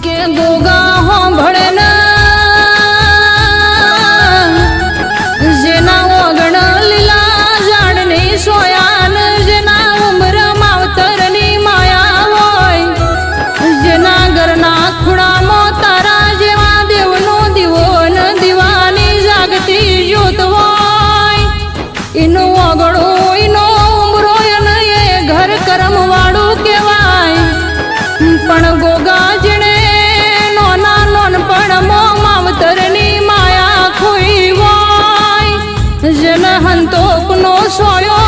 કે ગોગા હોંભળે ને જેના ઓગણ લીલા ઝાડની સોયાન જેના ઉમર માવતરની માયા હોય જેના ઘરના ખૂણામાં તારા જેવા દેવનો દીવો ને દીવાની જાગતી જ્યોત હોય એનો ઓગળો એનો ઉમરો એને એ ઘર કરમ વાળું કહેવાય પણ ગોગા જેણે નોના નોનપણમાં માવતરની માયા ખોઈ હોય જેને હંતોકનો સોયો